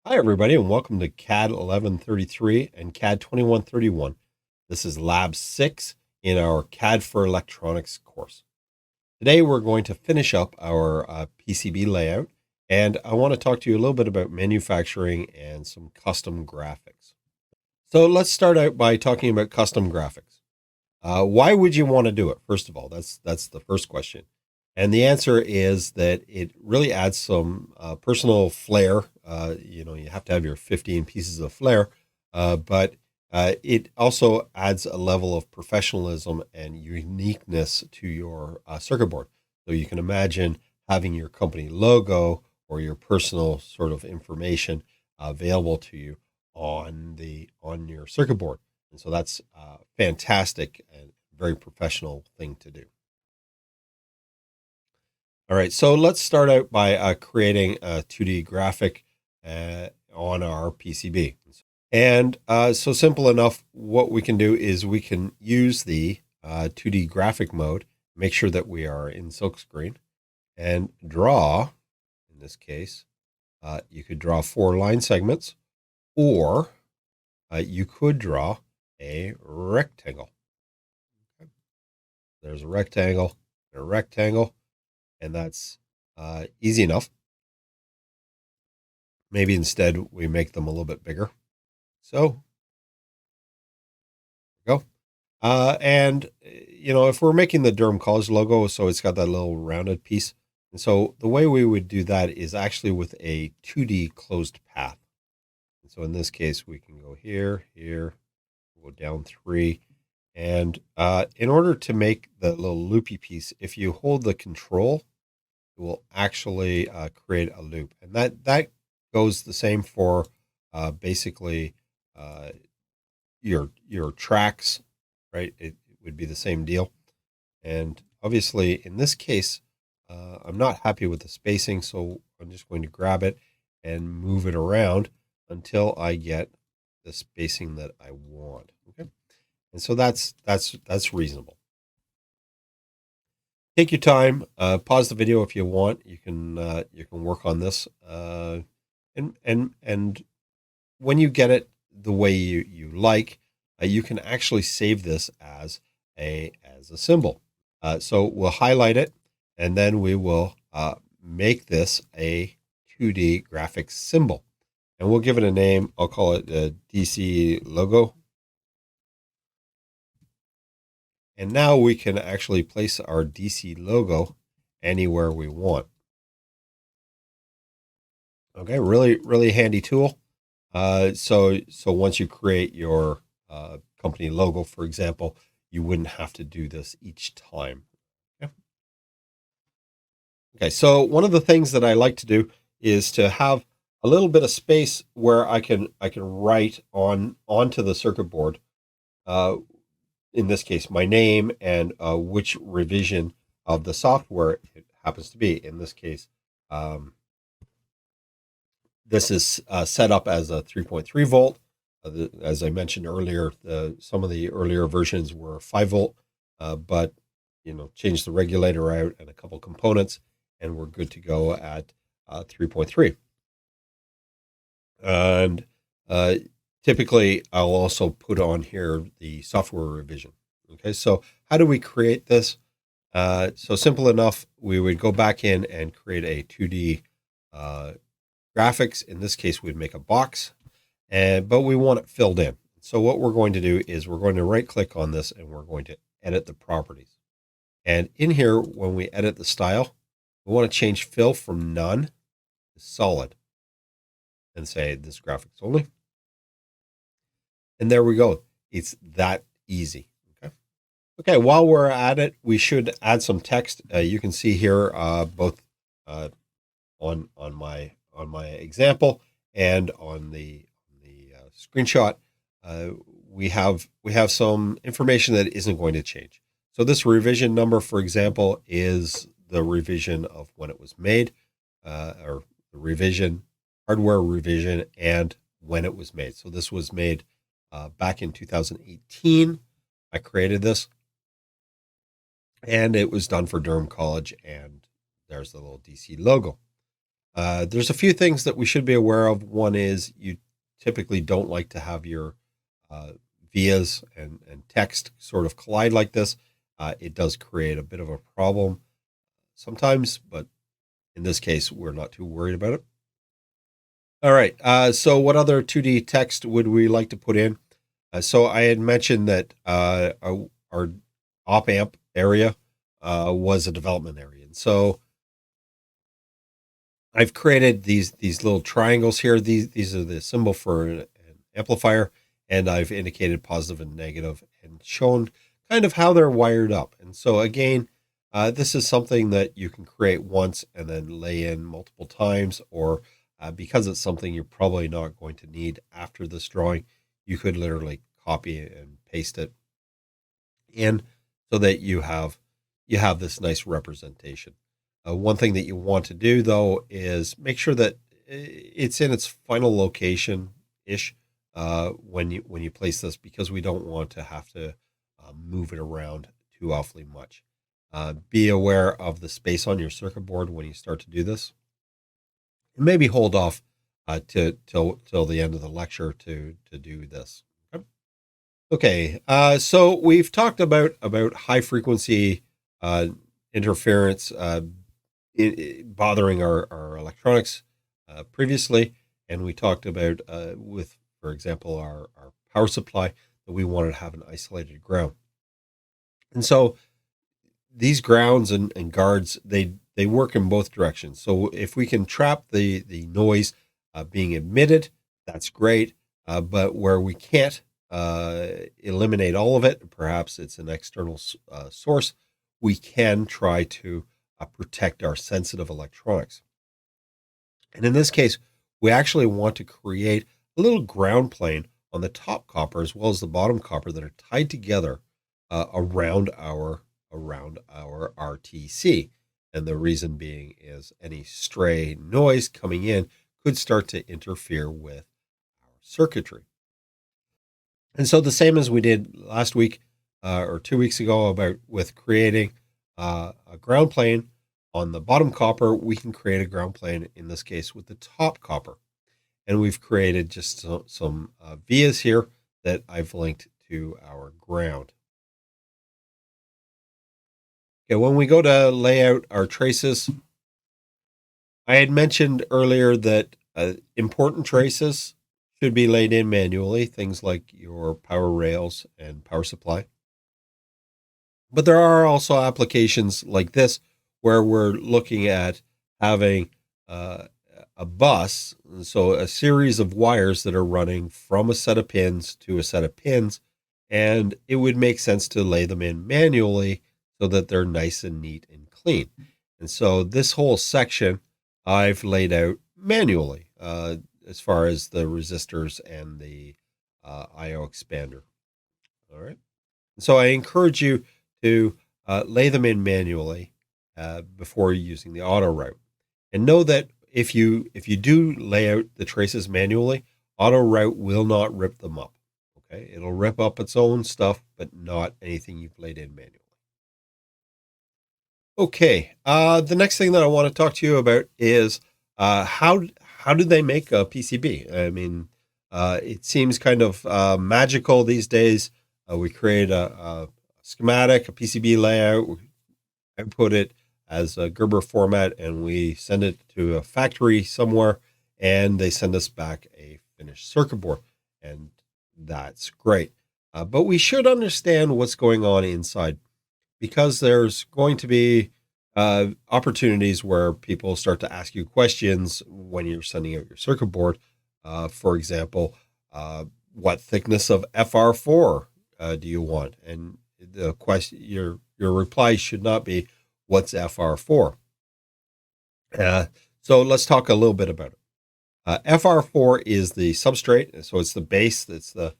Hi, everybody, and welcome to Cad1133 and Cad2131. This is Lab 6 in our CAD for Electronics course. Today, we're going to finish up our PCB layout, and I want to talk to you a little bit about manufacturing and some custom graphics. So let's start out by talking about custom graphics. Why would you want to do it? First of all, that's the first question. And the answer is that it really adds some personal flair. You have to have your 15 pieces of flair, but it also adds a level of professionalism and uniqueness to your circuit board. So you can imagine having your company logo or your personal sort of information available to you on your circuit board. And so that's fantastic and very professional thing to do. All right, so let's start out by creating a 2D graphic on our PCB. And so simple enough, what we can do is we can use the 2D graphic mode, make sure that we are in silkscreen, and draw, in this case, you could draw 4 line segments, or you could draw a rectangle. Okay. There's a rectangle and a rectangle, and that's easy enough. Maybe instead we make them a little bit bigger. So, there we go. And, if we're making the Durham College logo, so it's got that little rounded piece. And so the way we would do that is actually with a 2D closed path. And so in this case, we can go here, we'll go down 3. And in order to make the little loopy piece, if you hold the control, it will actually create a loop. And that goes the same for basically your tracks, right? It would be the same deal. And obviously, in this case, I'm not happy with the spacing, so I'm just going to grab it and move it around until I get the spacing that I want. Okay, and so that's reasonable. Take your time. Pause the video if you want. You can work on this, and when you get it the way you like, you can actually save this as a symbol. So we'll highlight it, and then we will make this a 2D graphics symbol, and we'll give it a name. I'll call it a DC logo. And now we can actually place our DC logo anywhere we want. Okay, really handy tool. So once you create your company logo, for example, you wouldn't have to do this each time. Okay, so one of the things that I like to do is to have a little bit of space where I can write onto the circuit board. In this case, my name and which revision of the software it happens to be. In this case, this is set up as a 3.3 volt. As I mentioned earlier, some of the earlier versions were 5 volt, but change the regulator out and a couple components, and we're good to go at 3.3. And typically, I'll also put on here the software revision. Okay, so how do we create this? So simple enough, we would go back in and create a 2D graphics. In this case, we'd make a box, but we want it filled in. So what we're going to do is we're going to right click on this, and we're going to edit the properties. And in here, when we edit the style, we want to change fill from none to solid and say this graphics only. And there we go. It's that easy. Okay. While we're at it, we should add some text. You can see here both on my example and on the screenshot, we have some information that isn't going to change. So this revision number, for example, is the revision of when it was made, or the revision, hardware revision, and when it was made. So this was made back in 2018. I created this, and it was done for Durham College, and there's the little DC logo. There's a few things that we should be aware of. One is you typically don't like to have your uh, vias and text sort of collide like this. It does create a bit of a problem sometimes, but in this case, we're not too worried about it. All right. So what other 2D text would we like to put in? So I had mentioned that our op amp area was a development area. And so I've created these little triangles here. These are the symbol for an amplifier, and I've indicated positive and negative and shown kind of how they're wired up. And so again, this is something that you can create once and then lay in multiple times, or because it's something you're probably not going to need after this drawing, you could literally copy and paste it in so that you have this nice representation. One thing that you want to do though is make sure that it's in its final location ish when you place this, because we don't want to have to move it around too awfully much. Be aware of the space on your circuit board when you start to do this, and maybe hold off till the end of the lecture to do this. Okay, so we've talked about high frequency interference bothering our electronics previously, and we talked about with, for example, our power supply, that we wanted to have an isolated ground. And so these grounds and guards, they work in both directions. So if we can trap the noise being emitted, that's great. But where we can't eliminate all of it, perhaps it's an external source, we can try to protect our sensitive electronics. And in this case, we actually want to create a little ground plane on the top copper as well as the bottom copper that are tied together around our RTC. And the reason being is any stray noise coming in could start to interfere with our circuitry. And so the same as we did last week or 2 weeks ago about with creating a ground plane on the bottom copper, we can create a ground plane in this case with the top copper. And we've created just some vias here that I've linked to our ground. Okay, when we go to lay out our traces, I had mentioned earlier that important traces should be laid in manually, things like your power rails and power supply. But there are also applications like this where we're looking at having a bus, so a series of wires that are running from a set of pins to a set of pins, and it would make sense to lay them in manually so that they're nice and neat and clean. And so this whole section I've laid out manually as far as the resistors and the IO expander. All right. So I encourage you to lay them in manually before using the auto route. And know that if you do lay out the traces manually, auto route will not rip them up. Okay, it'll rip up its own stuff, but not anything you've laid in manually. Okay, the next thing that I want to talk to you about is how do they make a PCB? I mean, it seems kind of magical these days. We create a schematic, a PCB layout, we output it as a Gerber format, and we send it to a factory somewhere, and they send us back a finished circuit board, and that's great. But we should understand what's going on inside, because there's going to be opportunities where people start to ask you questions when you're sending out your circuit board. For example, what thickness of FR4 do you want? And the question, your reply should not be what's FR4. So let's talk a little bit about it. FR4 is the substrate, so it's the base. That's the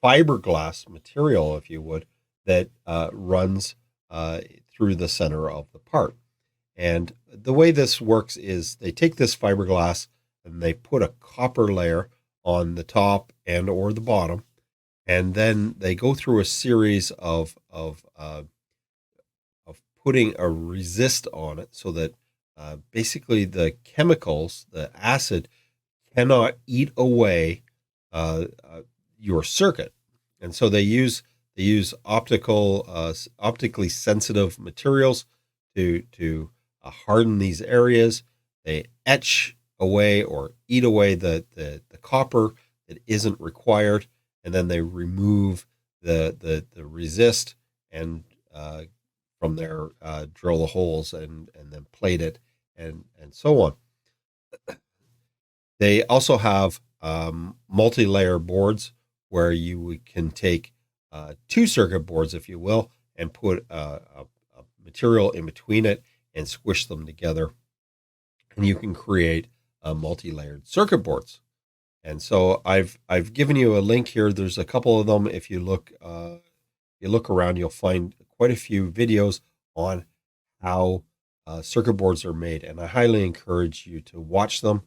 fiberglass material, if you would, that runs through the center of the part. And the way this works is they take this fiberglass and they put a copper layer on the top and or the bottom, and then they go through a series of putting a resist on it so that basically the chemicals, the acid, cannot eat away your circuit, and so they use optically sensitive materials to harden these areas. They etch away or eat away the copper that isn't required, and then they remove the resist and from there drill the holes and then plate it and so on. They also have multi-layer boards where you can take two circuit boards, if you will, and put a material in between it and squish them together, and you can create multi-layered circuit boards. And so I've given you a link here. There's a couple of them. If you look around, you'll find quite a few videos on how circuit boards are made, and I highly encourage you to watch them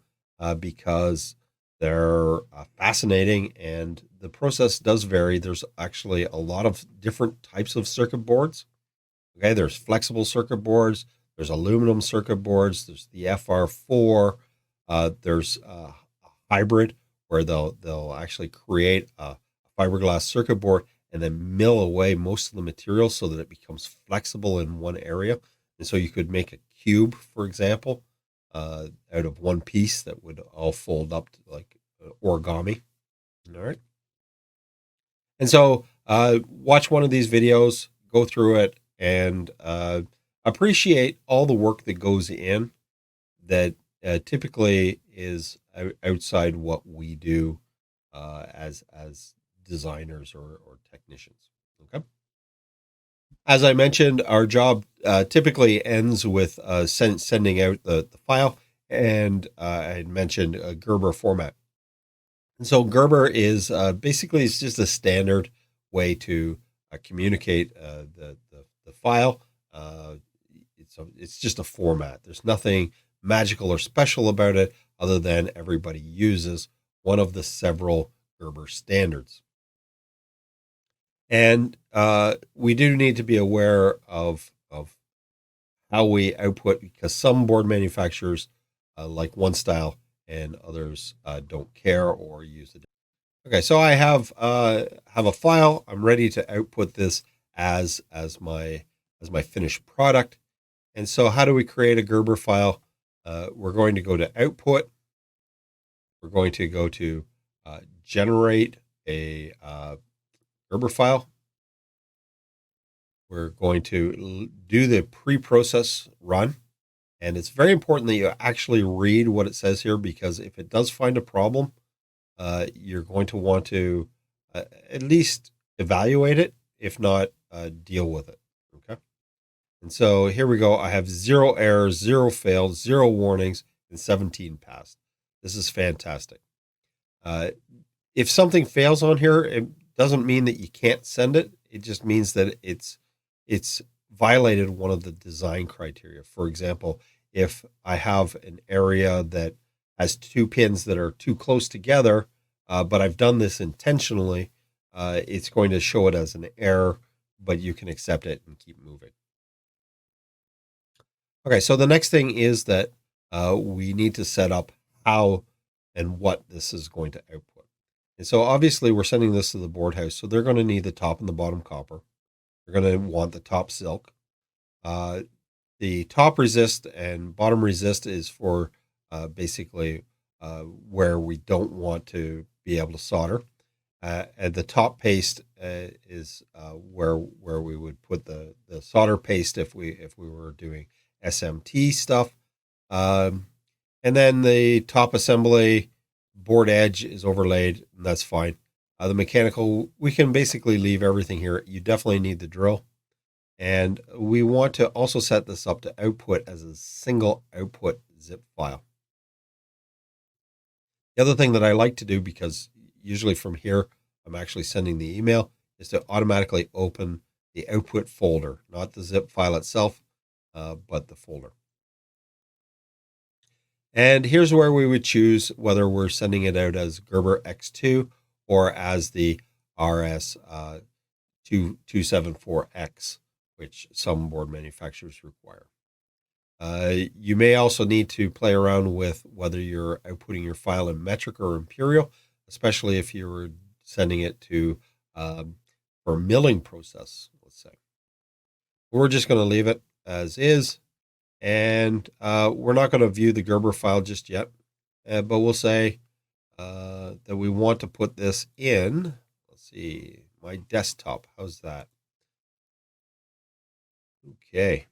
because they're fascinating, and the process does vary. There's actually a lot of different types of circuit boards. Okay, there's flexible circuit boards, there's aluminum circuit boards, there's the FR4, there's a hybrid where they'll actually create a fiberglass circuit board and then mill away most of the material so that it becomes flexible in one area. And so you could make a cube, for example, out of one piece that would all fold up to like origami. All right. And so watch one of these videos, go through it, and appreciate all the work that goes in that typically is outside what we do as designers or technicians. Okay. As I mentioned, our job typically ends with sending out the file, and I had mentioned a Gerber format. And so Gerber is basically it's just a standard way to communicate the file. It's just a format. There's nothing magical or special about it other than everybody uses one of the several Gerber standards. And we do need to be aware of how we output, because some board manufacturers like one style and others don't care or use it. Okay, so I have a file. I'm ready to output this as my finished product. And so, how do we create a Gerber file? We're going to go to Output. We're going to go to Generate a Gerber file. We're going to do the pre-process run. And it's very important that you actually read what it says here, because if it does find a problem, you're going to want to at least evaluate it, if not deal with it. Okay. And so here we go. I have 0 errors, 0 failed, 0 warnings, and 17 passed. This is fantastic. If something fails on here, it doesn't mean that you can't send it. It just means that it's violated one of the design criteria. For example, if I have an area that has 2 pins that are too close together, but I've done this intentionally, it's going to show it as an error, but you can accept it and keep moving. Okay, so the next thing is that we need to set up how and what this is going to output. And so obviously we're sending this to the board house, so they're going to need the top and the bottom copper. They're going to want the top silk. The top resist and bottom resist is for basically where we don't want to be able to solder. And the top paste is where we would put the solder paste if we were doing SMT stuff. And then the top assembly board edge is overlaid, and that's fine. The mechanical, we can basically leave everything here. You definitely need the drill. And we want to also set this up to output as a single output zip file. The other thing that I like to do, because usually from here I'm actually sending the email, is to automatically open the output folder, not the zip file itself, but the folder. And here's where we would choose whether we're sending it out as Gerber X2 or as the RS 274X, which some board manufacturers require. You may also need to play around with whether you're outputting your file in metric or imperial, especially if you're sending it to for a milling process, let's say. We're just going to leave it as is, and we're not going to view the Gerber file just yet, but we'll say that we want to put this in, let's see, my desktop. How's that? Okay.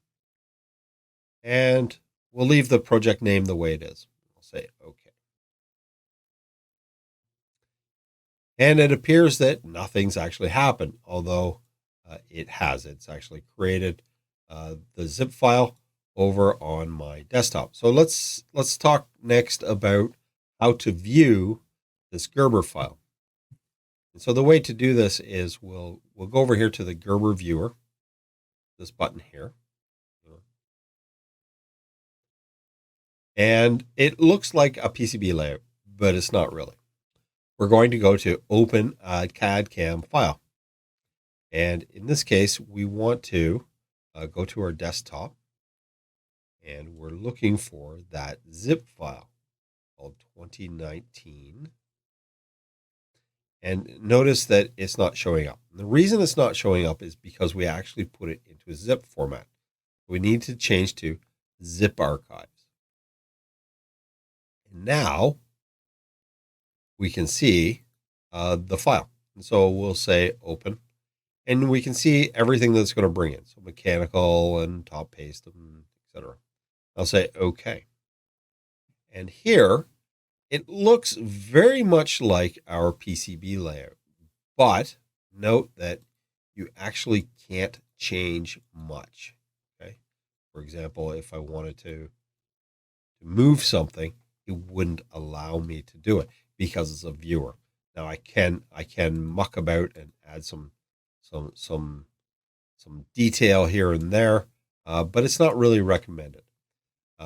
And we'll leave the project name the way it is. We'll say okay. And it appears that nothing's actually happened, although it has. It's actually created the zip file over on my desktop. So let's talk next about how to view this Gerber file. And so the way to do this is we'll go over here to the Gerber viewer, this button here. And it looks like a PCB layout, but it's not really. We're going to go to open a CAD CAM file. And in this case, we want to go to our desktop, and we're looking for that zip file called 2019. And notice that it's not showing up. And the reason it's not showing up is because we actually put it into a zip format. We need to change to zip archives. And now we can see the file. And so we'll say open, and we can see everything that's going to bring in. So mechanical and top paste, etc. I'll say okay. And here it looks very much like our PCB layout, but note that you actually can't change much. Okay. For example, if I wanted to move something, it wouldn't allow me to do it because it's a viewer. Now I can muck about and add some detail here and there, but it's not really recommended.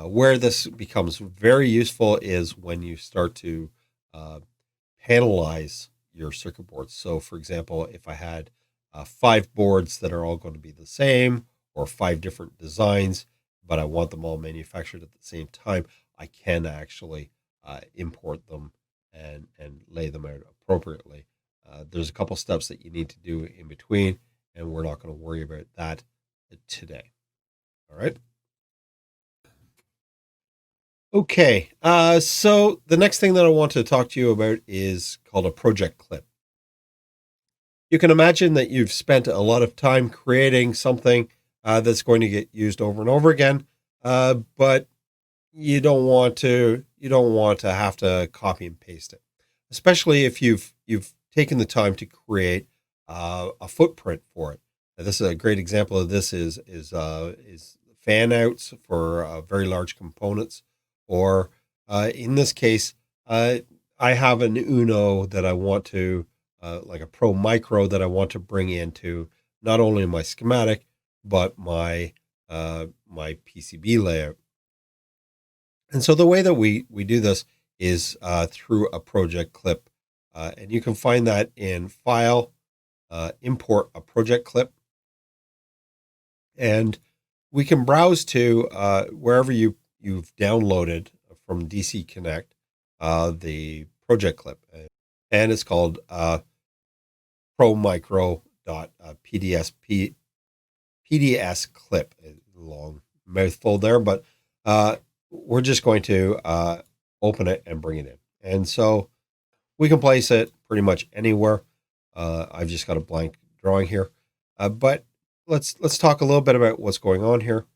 Where this becomes very useful is when you start to panelize your circuit boards. So, for example, if I had 5 boards that are all going to be the same, or 5 different designs, but I want them all manufactured at the same time, I can actually import them and lay them out appropriately. There's a couple steps that you need to do in between, and we're not going to worry about that today. All right. Okay, so the next thing that I want to talk to you about is called a project clip. You can imagine that you've spent a lot of time creating something that's going to get used over and over again, but you don't want to have to copy and paste it, especially if you've taken the time to create a footprint for it. Now, this is a great example of this is fan outs for very large components, or in this case, I have an Uno that I want to like a Pro Micro that I want to bring into not only my schematic but my my PCB layout. And so the way that we do this is through a project clip. And you can find that in File, Import a Project Clip. And we can browse to wherever you've downloaded from DC Connect the project clip. And it's called PDS clip. A long mouthful there, but we're just going to open it and bring it in. And so we can place it pretty much anywhere. I've just got a blank drawing here. But let's talk a little bit about what's going on here.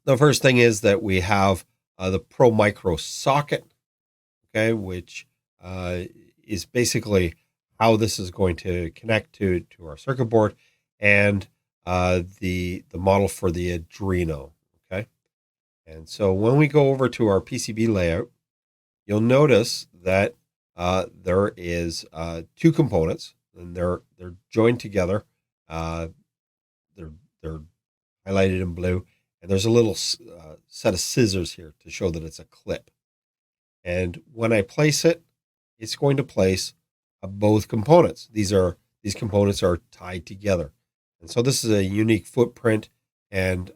The first thing is that we have the Pro Micro socket, okay, which is basically how this is going to connect to our circuit board, and the model for the Arduino, okay. And so when we go over to our PCB layout, you'll notice that there is 2 components, and they're joined together. They're highlighted in blue, and there's a little set of scissors here to show that it's a clip. And when I place it, it's going to place both components. These components are tied together, and so this is a unique footprint, and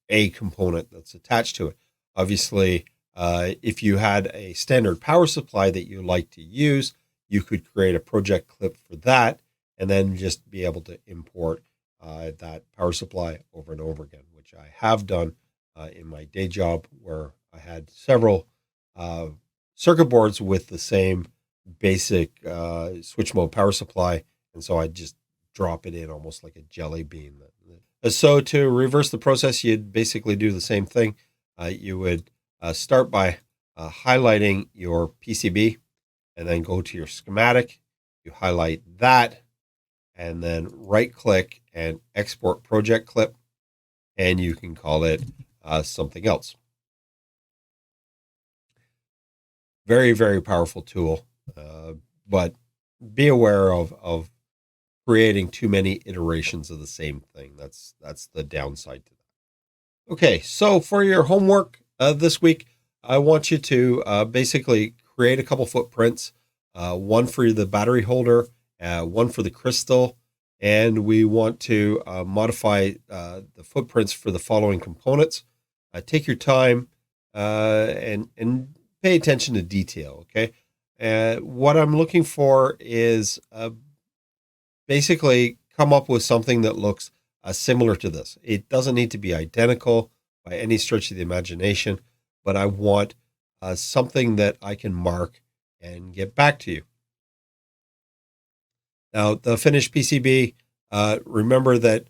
a component that's attached to it. Obviously, if you had a standard power supply that you like to use, you could create a project clip for that and then just be able to import that power supply over and over again, which I have done in my day job, where I had several circuit boards with the same basic switch mode power supply. And so I just drop it in almost like a jelly bean. So to reverse the process, you'd basically do the same thing. You would start by highlighting your PCB and then go to your schematic. You highlight that and then right click and export project clip, and you can call it something else. Very, very powerful tool, but be aware of creating too many iterations of the same thing. That's the downside to that. Okay, so for your homework this week, I want you to basically create a couple footprints, one for the battery holder, one for the crystal, and we want to modify the footprints for the following components. Take your time and pay attention to detail, okay? What I'm looking for is basically come up with something that looks similar to this. It doesn't need to be identical by any stretch of the imagination, but I want something that I can mark and get back to you. Now, the finished PCB, remember that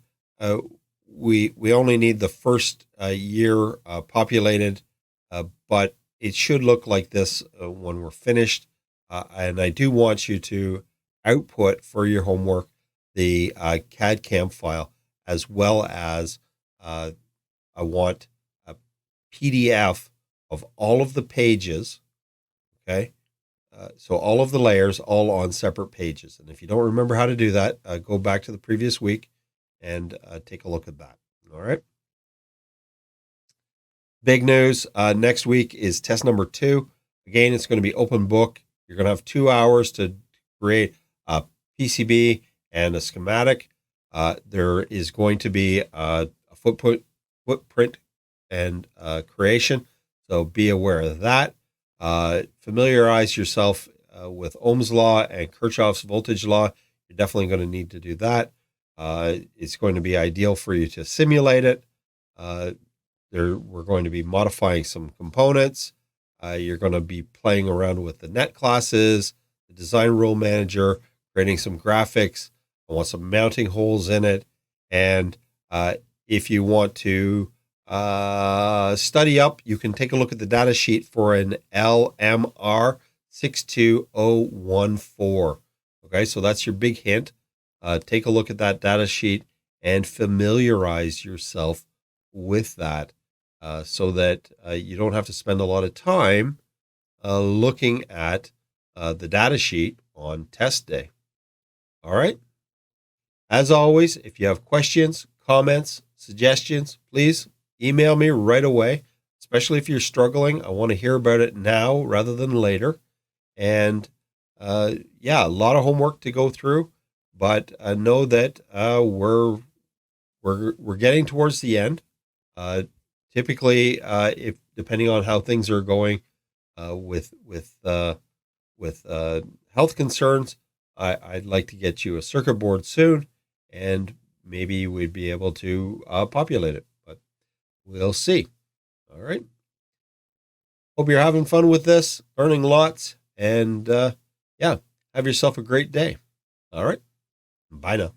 we only need the first year populated, but it should look like this when we're finished. And I do want you to output for your homework the CAD/CAM file, as well as I want a PDF of all of the pages, okay? So all of the layers, all on separate pages. And if you don't remember how to do that, go back to the previous week and take a look at that. All right. Big news. Next week is test number 2. Again, it's going to be open book. You're going to have 2 hours to create a PCB and a schematic. There is going to be a footprint and creation. So be aware of that. Familiarize yourself with Ohm's law and Kirchhoff's voltage law. You're definitely going to need to do that. It's going to be ideal for you to simulate it. We're going to be modifying some components. You're going to be playing around with the net classes, the design rule manager, creating some graphics. I want some mounting holes in it. And if you want to study up, you can take a look at the data sheet for an LMR 62014. Okay, so that's your big hint. Take a look at that data sheet and familiarize yourself with that so that you don't have to spend a lot of time looking at the data sheet on test day. All right. As always, if you have questions, comments, suggestions, please email me right away, especially if you're struggling. I want to hear about it now rather than later. And a lot of homework to go through, but know that we're getting towards the end. Typically, if depending on how things are going with health concerns, I'd like to get you a circuit board soon, and maybe we'd be able to populate it, but we'll see. All right. Hope you're having fun with this, learning lots, and have yourself a great day. All right. Bye now.